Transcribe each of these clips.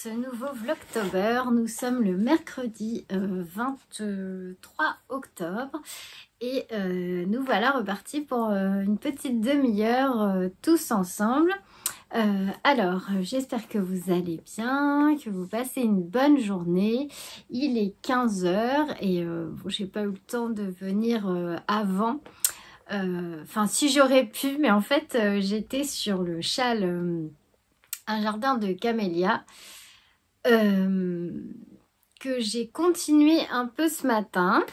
ce nouveau Vlogtober. Nous sommes le mercredi 23 octobre et nous voilà repartis pour une petite demi-heure tous ensemble. Alors, j'espère que vous allez bien, que vous passez une bonne journée. Il est 15 h et bon, j'ai pas eu le temps de venir avant. Enfin, si j'aurais pu, mais en fait, j'étais sur le châle, un jardin de camélias, que j'ai continué un peu ce matin.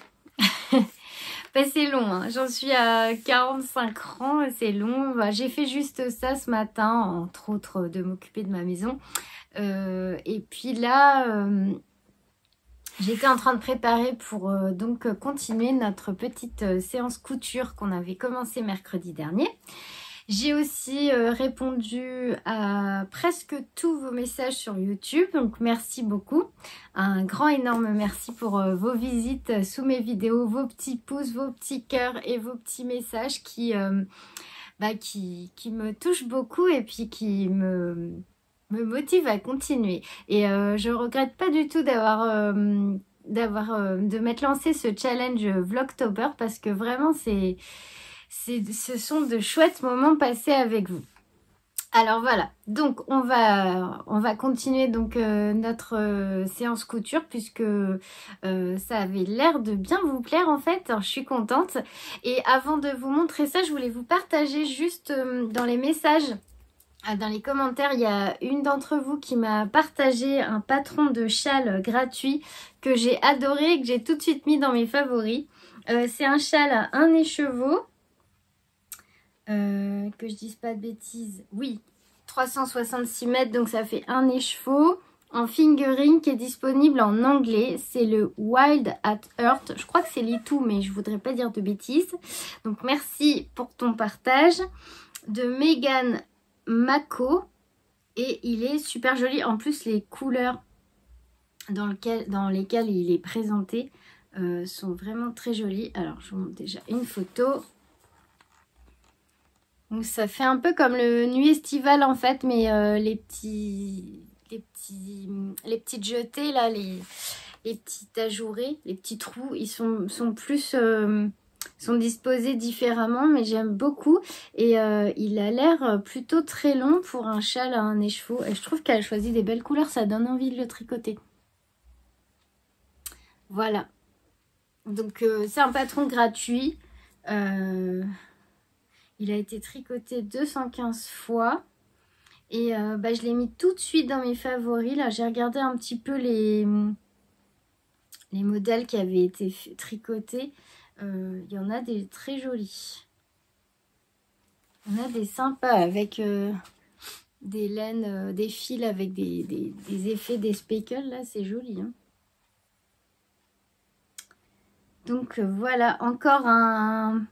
Ben, c'est long, hein. J'en suis à 45 rangs, c'est long. Ben, j'ai fait juste ça ce matin, entre autres de m'occuper de ma maison. Et puis là, j'étais en train de préparer pour donc continuer notre petite séance couture qu'on avait commencé mercredi dernier. J'ai aussi répondu à presque tous vos messages sur YouTube, donc merci beaucoup. Un grand énorme merci pour vos visites sous mes vidéos, vos petits pouces, vos petits cœurs et vos petits messages qui me touchent beaucoup et puis qui me motivent à continuer. Et je regrette pas du tout de m'être lancé ce challenge Vlogtober parce que vraiment ce sont de chouettes moments passés avec vous. Alors voilà, donc on va continuer donc notre séance couture puisque ça avait l'air de bien vous plaire en fait. Alors, je suis contente. Et avant de vous montrer ça, je voulais vous partager juste dans les messages, dans les commentaires, il y a une d'entre vous qui m'a partagé un patron de châle gratuit que j'ai adoré et que j'ai tout de suite mis dans mes favoris. C'est un châle à un écheveau. Que je dise pas de bêtises, oui, 366 mètres, donc ça fait un écheveau en fingering qui est disponible en anglais. C'est le Wild at Heart, je crois que c'est Litou, mais je voudrais pas dire de bêtises. Donc merci pour ton partage. De Megan Mako, et il est super joli. En plus, les couleurs dans lesquelles il est présenté sont vraiment très jolies. Alors je vous montre déjà une photo. Donc ça fait un peu comme le Nuit Estivale en fait, mais les petites jetées là, les petites ajourées, les petits trous, ils sont plus sont disposés différemment, mais j'aime beaucoup. Et il a l'air plutôt très long pour un châle à un écheveau. Et je trouve qu'elle a choisi des belles couleurs, ça donne envie de le tricoter. Voilà. Donc c'est un patron gratuit. Il a été tricoté 215 fois. Et je l'ai mis tout de suite dans mes favoris. Là, j'ai regardé un petit peu les modèles qui avaient été tricotés. Il y en a des très jolis. Il y en a des sympas avec des laines, des fils avec des effets, des speckles. Là, c'est joli, hein. Donc voilà, encore un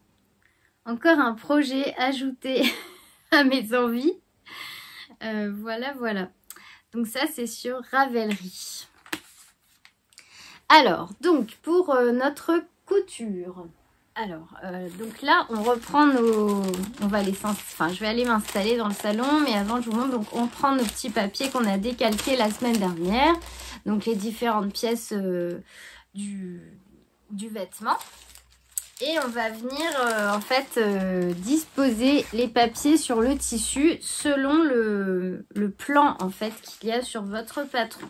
projet ajouté à mes envies. Voilà. Donc ça, c'est sur Ravelry. Alors, donc, pour notre couture. Alors, donc là, on reprend nos... je vais aller m'installer dans le salon, mais avant, je vous montre. Donc, on prend nos petits papiers qu'on a décalqués la semaine dernière. Donc, les différentes pièces du vêtement. Et on va venir disposer les papiers sur le tissu selon le plan en fait qu'il y a sur votre patron.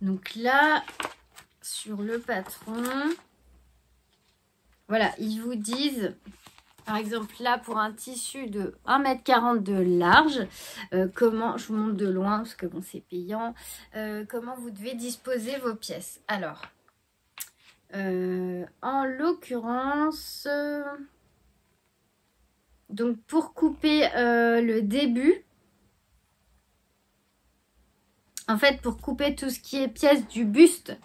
Donc là, sur le patron, voilà, ils vous disent, par exemple là pour un tissu de 1,40 m de large, comment, je vous montre de loin parce que bon c'est payant, comment vous devez disposer vos pièces. Alors... en l'occurrence, donc pour couper le début, en fait pour couper tout ce qui est pièce du buste,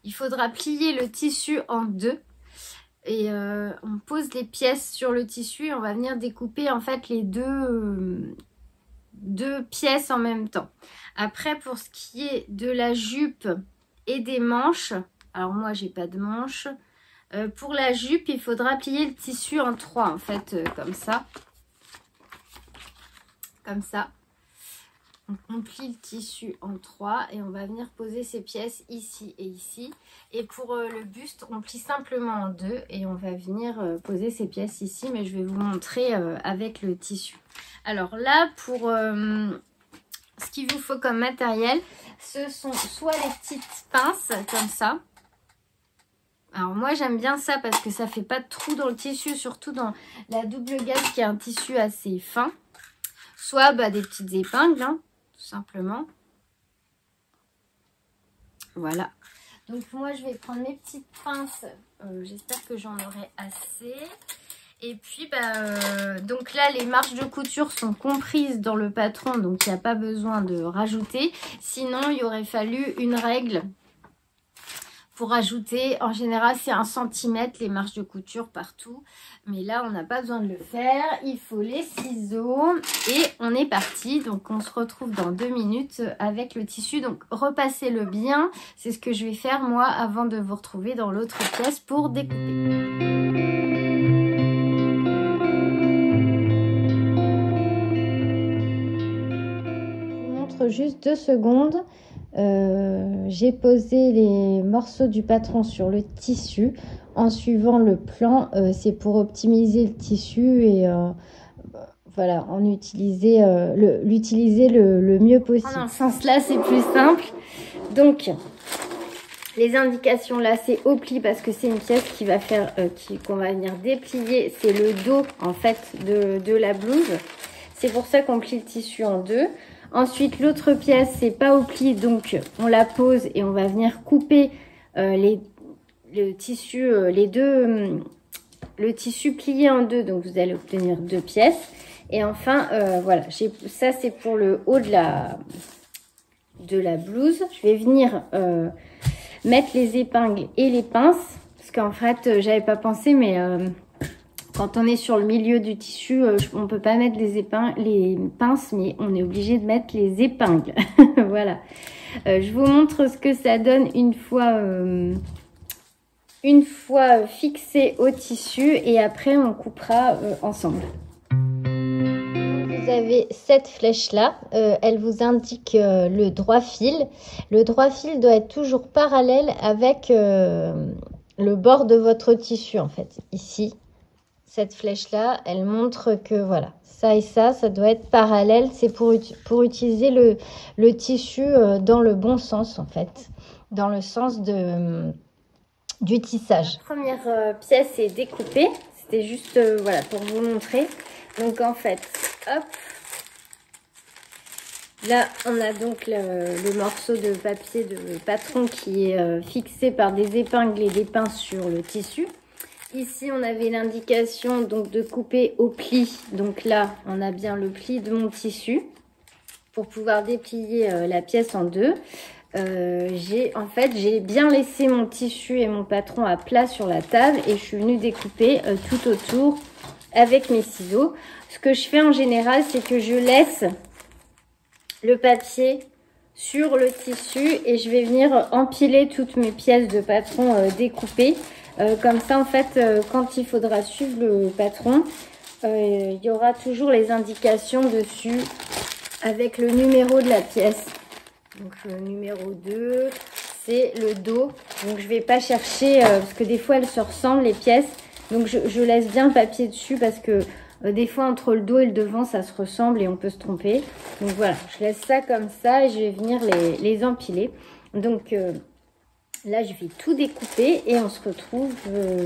il faudra plier le tissu en deux et on pose les pièces sur le tissu et on va venir découper en fait les deux pièces en même temps. Après pour ce qui est de la jupe et des manches, alors moi j'ai pas de manches. Pour la jupe, il faudra plier le tissu en trois en fait, comme ça. Comme ça. Donc on plie le tissu en 3 et on va venir poser ces pièces ici et ici. Et pour le buste, on plie simplement en 2 et on va venir poser ces pièces ici. Mais je vais vous montrer avec le tissu. Alors là, pour ce qu'il vous faut comme matériel, ce sont soit les petites pinces comme ça. Alors moi j'aime bien ça parce que ça fait pas de trou dans le tissu, surtout dans la double gaze qui est un tissu assez fin. Soit des petites épingles, hein, tout simplement. Voilà. Donc moi je vais prendre mes petites pinces. J'espère que j'en aurai assez. Et puis donc là les marges de couture sont comprises dans le patron, donc il n'y a pas besoin de rajouter. Sinon il aurait fallu une règle pour ajouter. En général c'est 1 cm les marges de couture partout. Mais là on n'a pas besoin de le faire. Il faut les ciseaux et on est parti. Donc on se retrouve dans 2 minutes avec le tissu. Donc repassez-le bien. C'est ce que je vais faire moi avant de vous retrouver dans l'autre pièce pour découper. Juste 2 secondes, j'ai posé les morceaux du patron sur le tissu en suivant le plan. C'est pour optimiser le tissu et voilà, l'utiliser le mieux possible. Dans ce sens là c'est plus simple. Donc les indications là c'est au pli parce que c'est une pièce qui va faire qu'on va venir déplier. C'est le dos en fait de la blouse. C'est pour ça qu'on plie le tissu en 2. Ensuite, l'autre pièce, c'est pas au pli, donc on la pose et on va venir couper le tissu plié en 2. Donc vous allez obtenir 2 pièces. Et enfin, voilà, ça c'est pour le haut de la blouse. Je vais venir mettre les épingles et les pinces, parce qu'en fait, j'avais pas pensé, mais quand on est sur le milieu du tissu, on ne peut pas mettre les pinces, mais on est obligé de mettre les épingles. Voilà. Je vous montre ce que ça donne une fois fixé au tissu et après on coupera ensemble. Vous avez cette flèche-là, elle vous indique le droit fil. Le droit fil doit être toujours parallèle avec le bord de votre tissu en fait, ici. Cette flèche-là, elle montre que voilà, ça et ça doit être parallèle. C'est pour utiliser le tissu dans le bon sens en fait, dans le sens du tissage. La première pièce est découpée. C'était juste voilà pour vous montrer. Donc en fait, hop, là on a donc le morceau de papier de patron qui est fixé par des épingles et des pinces sur le tissu. Ici, on avait l'indication donc de couper au pli. Donc là, on a bien le pli de mon tissu pour pouvoir déplier la pièce en 2. J'ai bien laissé mon tissu et mon patron à plat sur la table et je suis venue découper tout autour avec mes ciseaux. Ce que je fais en général, c'est que je laisse le papier sur le tissu et je vais venir empiler toutes mes pièces de patron découpées. Comme ça, en fait, quand il faudra suivre le patron, il y aura toujours les indications dessus avec le numéro de la pièce. Donc, le numéro 2, c'est le dos. Donc, je vais pas chercher, parce que des fois, elles se ressemblent, les pièces. Donc, je laisse bien le papier dessus parce que des fois, entre le dos et le devant, ça se ressemble et on peut se tromper. Donc, voilà, je laisse ça comme ça et je vais venir les empiler. Donc, là, je vais tout découper et on se retrouve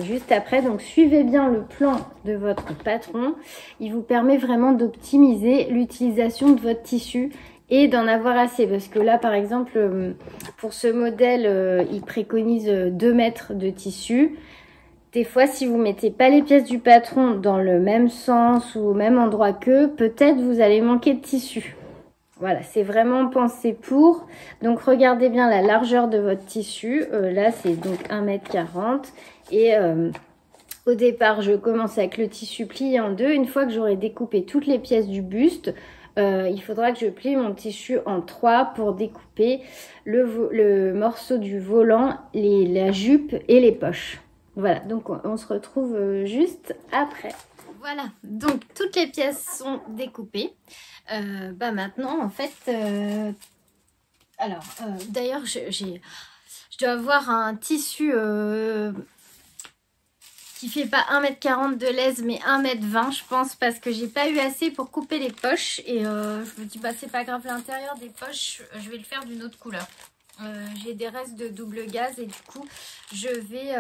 juste après. Donc, suivez bien le plan de votre patron. Il vous permet vraiment d'optimiser l'utilisation de votre tissu et d'en avoir assez. Parce que là, par exemple, pour ce modèle, il préconise 2 mètres de tissu. Des fois, si vous mettez pas les pièces du patron dans le même sens ou au même endroit qu'eux, peut-être vous allez manquer de tissu. Voilà, c'est vraiment pensé pour. Donc, regardez bien la largeur de votre tissu. Là, c'est donc 1,40 m. Et au départ, je commence avec le tissu plié en 2. Une fois que j'aurai découpé toutes les pièces du buste, il faudra que je plie mon tissu en 3 pour découper le morceau du volant, la jupe et les poches. Voilà, donc on se retrouve juste après. Voilà, donc toutes les pièces sont découpées. Maintenant, en fait, d'ailleurs, je dois avoir un tissu qui fait pas 1,40 m de lèse, mais 1,20 m, je pense, parce que j'ai pas eu assez pour couper les poches. Et je me dis, bah, c'est pas grave, l'intérieur des poches, je vais le faire d'une autre couleur. J'ai des restes de double gaze et du coup, je vais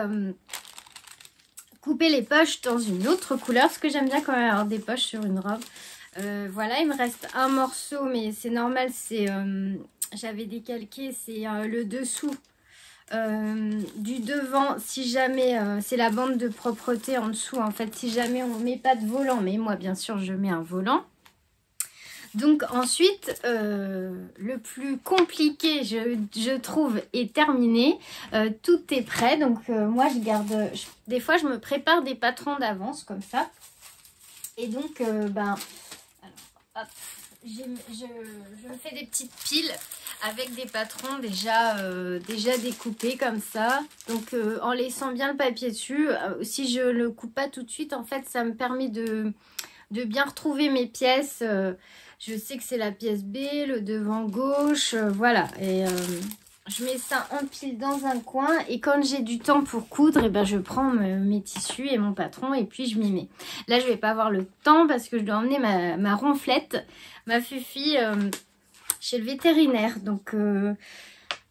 couper les poches dans une autre couleur, parce que j'aime bien quand même avoir des poches sur une robe. Voilà, il me reste un morceau, mais c'est normal, c'est j'avais décalqué, c'est le dessous du devant, si jamais c'est la bande de propreté en dessous, en fait, si jamais on ne met pas de volant, mais moi bien sûr je mets un volant. Donc ensuite, le plus compliqué, je trouve, est terminé. Tout est prêt. Donc moi, je garde... des fois, je me prépare des patrons d'avance, comme ça. Et donc, alors, hop, je me fais des petites piles avec des patrons déjà découpés, comme ça. Donc, en laissant bien le papier dessus. Si je le coupe pas tout de suite, en fait, ça me permet de bien retrouver mes pièces. Je sais que c'est la pièce B, le devant gauche, voilà. Et je mets ça en pile dans un coin. Et quand j'ai du temps pour coudre, et ben je prends mes tissus et mon patron et puis je m'y mets. Là, je vais pas avoir le temps parce que je dois emmener ma ronflette, ma Fufi, chez le vétérinaire. Donc,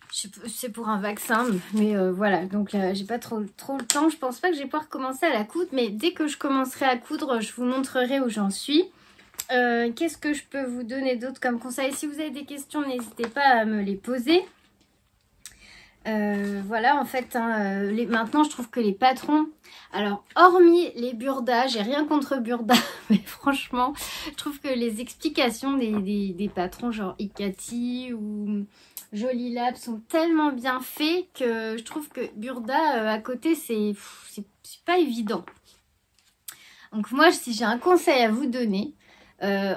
c'est pour un vaccin, mais voilà. Donc là, j'ai pas trop le temps. Je pense pas que je vais pouvoir commencer à la coudre. Mais dès que je commencerai à coudre, je vous montrerai où j'en suis. Qu'est-ce que je peux vous donner d'autre comme conseil? Si vous avez des questions, n'hésitez pas à me les poser. Voilà, en fait, hein, maintenant, je trouve que les patrons... Alors, hormis les Burda, j'ai rien contre Burda, mais franchement, je trouve que les explications des patrons, genre Ikati ou Jolie Lab, sont tellement bien faits que je trouve que Burda, à côté, c'est pas évident. Donc moi, si j'ai un conseil à vous donner...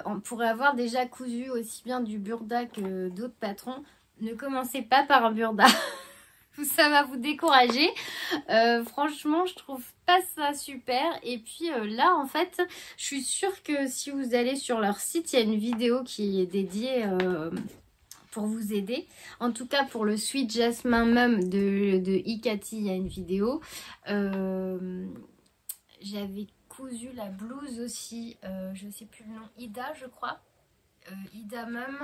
on pourrait avoir déjà cousu aussi bien du Burda que d'autres patrons. Ne commencez pas par un Burda. Ça va vous décourager. Franchement, je trouve pas ça super. Et puis là, en fait, je suis sûre que si vous allez sur leur site, il y a une vidéo qui est dédiée pour vous aider. En tout cas, pour le Sweet Jasmine Mum de Ikati, il y a une vidéo. J'avais cousu la blouse aussi, je sais plus le nom, Ida je crois, Ida Mum,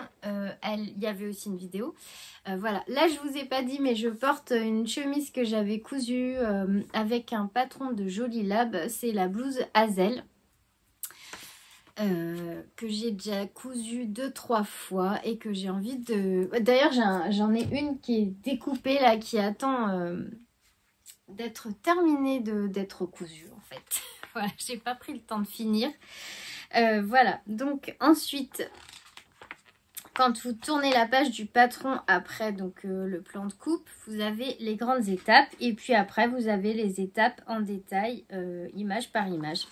il y avait aussi une vidéo. Voilà, là je vous ai pas dit, mais je porte une chemise que j'avais cousue avec un patron de Jolie Lab, c'est la blouse Hazel. Que j'ai déjà cousu 2-3 fois et que j'ai envie de... D'ailleurs j'en ai une qui est découpée là, qui attend d'être terminée d'être cousue en fait. Voilà, j'ai pas pris le temps de finir. Voilà, donc ensuite, quand vous tournez la page du patron après donc le plan de coupe, vous avez les grandes étapes et puis après vous avez les étapes en détail, image par image.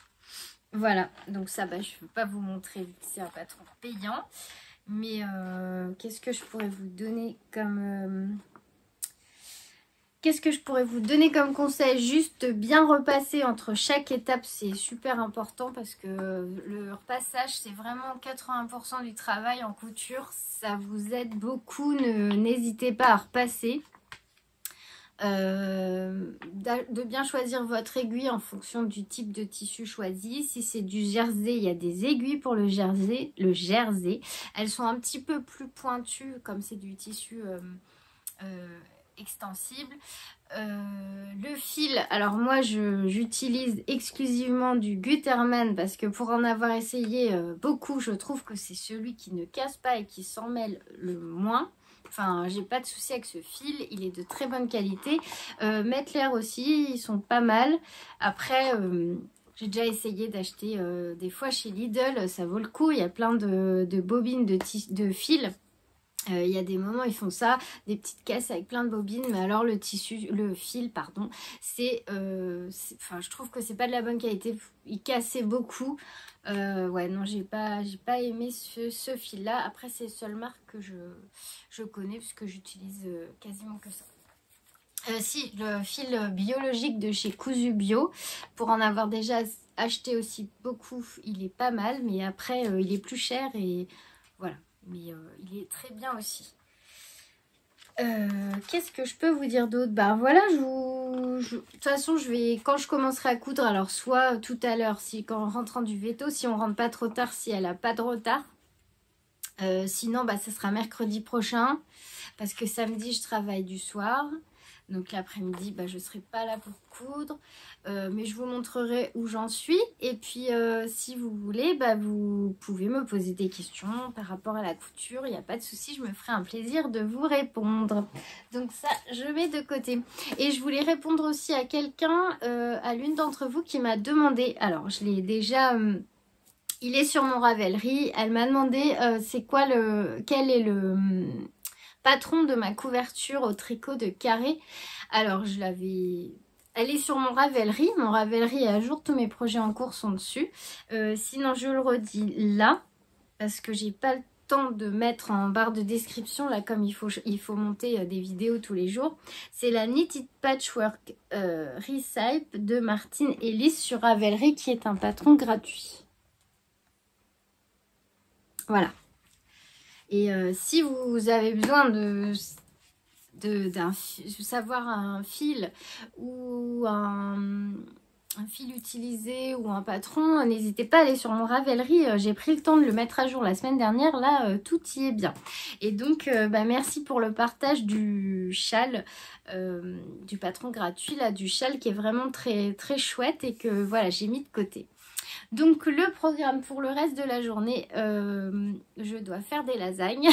Voilà, donc ça, bah, je ne peux pas vous montrer vu que c'est un patron payant. Mais qu'est-ce que je pourrais vous donner comme... Qu'est-ce que je pourrais vous donner comme conseil? Juste bien repasser entre chaque étape, c'est super important parce que le repassage, c'est vraiment 80% du travail en couture. Ça vous aide beaucoup, n'hésitez pas à repasser. De bien choisir votre aiguille en fonction du type de tissu choisi. Si c'est du jersey, il y a des aiguilles pour le jersey. Elles sont un petit peu plus pointues comme c'est du tissu extensible. Le fil, alors moi j'utilise exclusivement du Gutermann parce que pour en avoir essayé beaucoup, je trouve que c'est celui qui ne casse pas et qui s'en mêle le moins. Enfin, j'ai pas de souci avec ce fil, il est de très bonne qualité. Metler aussi, ils sont pas mal. Après, j'ai déjà essayé d'acheter des fois chez Lidl, ça vaut le coup. Il y a plein de bobines de fil. Il y a des moments ils font ça, des petites caisses avec plein de bobines, mais alors le fil, pardon, enfin, je trouve que c'est pas de la bonne qualité, il cassait beaucoup. Ouais, non, j'ai pas aimé ce fil là. Après, c'est les seules marques que je connais puisque j'utilise quasiment que ça. Si, le fil biologique de chez Cousu Bio, pour en avoir déjà acheté aussi beaucoup, il est pas mal, mais après il est plus cher et voilà, mais il est très bien aussi. Qu'est-ce que je peux vous dire d'autre? Bah voilà, de toute façon je vais, quand je commencerai à coudre, alors soit tout à l'heure, si quand en rentrant du veto, si on rentre pas trop tard, si elle a pas de retard. Sinon bah ce sera mercredi prochain, parce que samedi je travaille du soir. Donc l'après-midi, bah, je ne serai pas là pour coudre. Mais je vous montrerai où j'en suis. Et puis, si vous voulez, bah, vous pouvez me poser des questions par rapport à la couture. Il n'y a pas de souci, je me ferai un plaisir de vous répondre. Donc ça, je mets de côté. Et je voulais répondre aussi à quelqu'un, à l'une d'entre vous qui m'a demandé. Alors, je l'ai déjà... il est sur mon Ravelry. Elle m'a demandé c'est quoi quel est le patron de ma couverture au tricot de carré. Alors je l'avais... Elle est sur mon Ravelry. Mon Ravelry est à jour. Tous mes projets en cours sont dessus. Sinon je le redis là. Parce que j'ai pas le temps de mettre en barre de description. Là comme il faut monter des vidéos tous les jours. C'est la Knitted Patchwork Recipe de Martine Ellis sur Ravelry. Qui est un patron gratuit. Voilà. Et si vous avez besoin de savoir un fil ou un fil utilisé ou un patron, n'hésitez pas à aller sur mon Ravelry. J'ai pris le temps de le mettre à jour la semaine dernière. Là, tout y est bien. Et donc, bah, merci pour le partage du châle, du patron gratuit, là, du châle qui est vraiment très, très chouette et que voilà, j'ai mis de côté. Donc le programme pour le reste de la journée, je dois faire des lasagnes.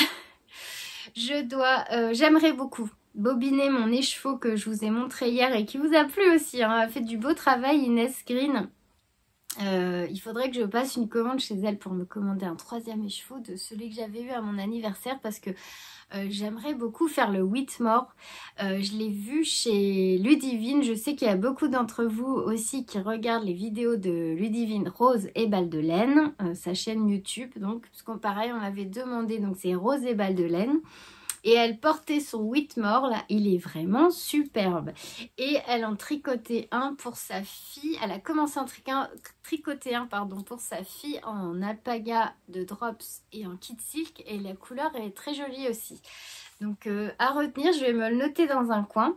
J'aimerais beaucoup bobiner mon écheveau que je vous ai montré hier et qui vous a plu aussi. Hein, elle a fait du beau travail, Inès Green. Il faudrait que je passe une commande chez elle pour me commander un 3e écheveau de celui que j'avais eu à mon anniversaire parce que j'aimerais beaucoup faire le Whitmore. Je l'ai vu chez Ludivine. Je sais qu'il y a beaucoup d'entre vous aussi qui regardent les vidéos de Ludivine Rose et Balles de Laine, sa chaîne YouTube. Donc, parce qu'on pareil, on l'avait demandé. Donc, c'est Rose et Balles de Laine. Et elle portait son Whitmore, là, il est vraiment superbe. Et elle en tricotait un pour sa fille. Elle a commencé à tricoter un pardon, pour sa fille en alpaga de drops et en kit silk. Et la couleur est très jolie aussi. Donc à retenir, je vais me le noter dans un coin.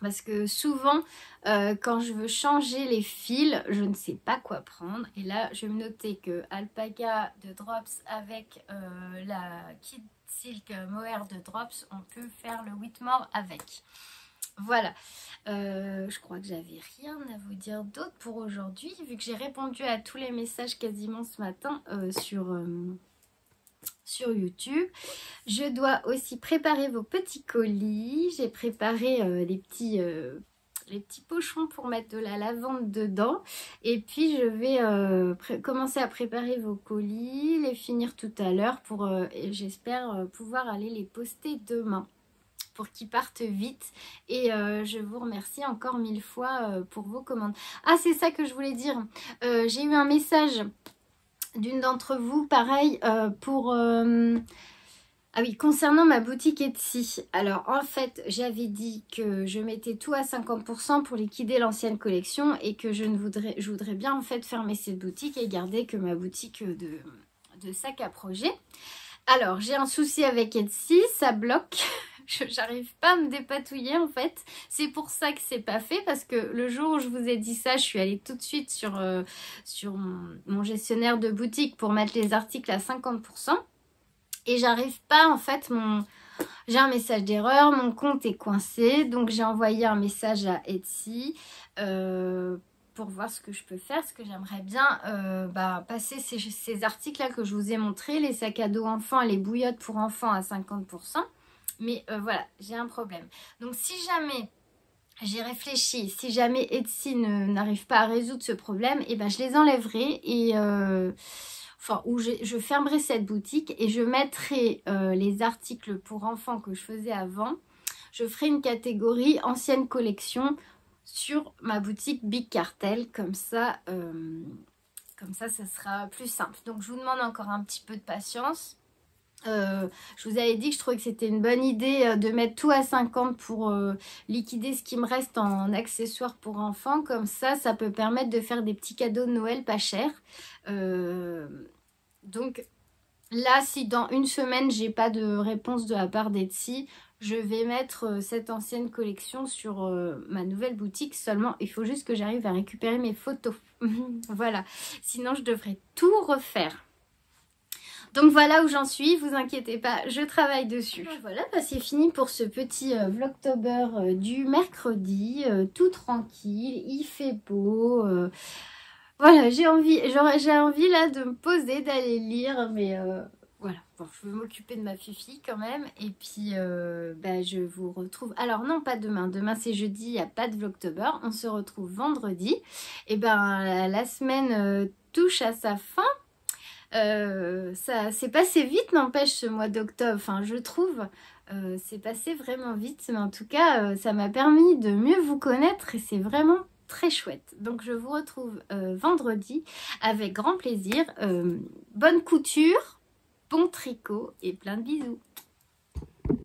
Parce que souvent, quand je veux changer les fils, je ne sais pas quoi prendre. Et là, je vais me noter que alpaga de drops avec la kit silk mohair de drops, on peut faire le Whitmore avec. Voilà, je crois que j'avais rien à vous dire d'autre pour aujourd'hui, vu que j'ai répondu à tous les messages quasiment ce matin sur YouTube. Je dois aussi préparer vos petits colis. J'ai préparé les petits pochons pour mettre de la lavande dedans. Et puis je vais commencer à préparer vos colis, les finir tout à l'heure pour, j'espère, pouvoir aller les poster demain pour qu'ils partent vite. Et je vous remercie encore 1000 fois pour vos commandes. Ah, c'est ça que je voulais dire. J'ai eu un message d'une d'entre vous, pareil, ah oui, concernant ma boutique Etsy. Alors, en fait, j'avais dit que je mettais tout à 50% pour liquider l'ancienne collection et que je voudrais bien, en fait, fermer cette boutique et garder que ma boutique de sac à projet. Alors, j'ai un souci avec Etsy, ça bloque. J'arrive pas à me dépatouiller en fait. C'est pour ça que c'est pas fait, parce que le jour où je vous ai dit ça, je suis allée tout de suite sur mon gestionnaire de boutique pour mettre les articles à 50%. Et j'arrive pas en fait, j'ai un message d'erreur, mon compte est coincé. Donc j'ai envoyé un message à Etsy pour voir ce que je peux faire. Parce que j'aimerais bien passer ces articles là que je vous ai montrés, les sacs à dos enfants et les bouillottes pour enfants à 50%. Mais voilà, j'ai un problème. Donc si jamais j'ai réfléchi, si jamais Etsy n'arrive pas à résoudre ce problème, et ben je les enlèverai et je fermerai cette boutique et je mettrai les articles pour enfants que je faisais avant. Je ferai une catégorie ancienne collection sur ma boutique Big Cartel, comme ça ça sera plus simple. Donc je vous demande encore un petit peu de patience. Je vous avais dit que je trouvais que c'était une bonne idée de mettre tout à 50 pour liquider ce qui me reste en accessoires pour enfants. Comme ça peut permettre de faire des petits cadeaux de Noël pas chers. Donc là, si dans une semaine, j'ai pas de réponse de la part d'Etsy, je vais mettre cette ancienne collection sur ma nouvelle boutique. Seulement, il faut juste que j'arrive à récupérer mes photos. Voilà, sinon je devrais tout refaire. Donc voilà où j'en suis, vous inquiétez pas, je travaille dessus. Voilà, bah c'est fini pour ce petit vlogtober du mercredi, tout tranquille, il fait beau. Voilà, j'ai envie là de me poser, d'aller lire, mais voilà, bon, je veux m'occuper de ma fifi quand même. Et puis bah, je vous retrouve, alors non pas demain, demain c'est jeudi, il n'y a pas de vlogtober, on se retrouve vendredi. Et ben la semaine touche à sa fin. Ça s'est passé vite, n'empêche, ce mois d'octobre, enfin je trouve, c'est passé vraiment vite, mais en tout cas ça m'a permis de mieux vous connaître et c'est vraiment très chouette. Donc je vous retrouve vendredi avec grand plaisir. Bonne couture, bon tricot et plein de bisous.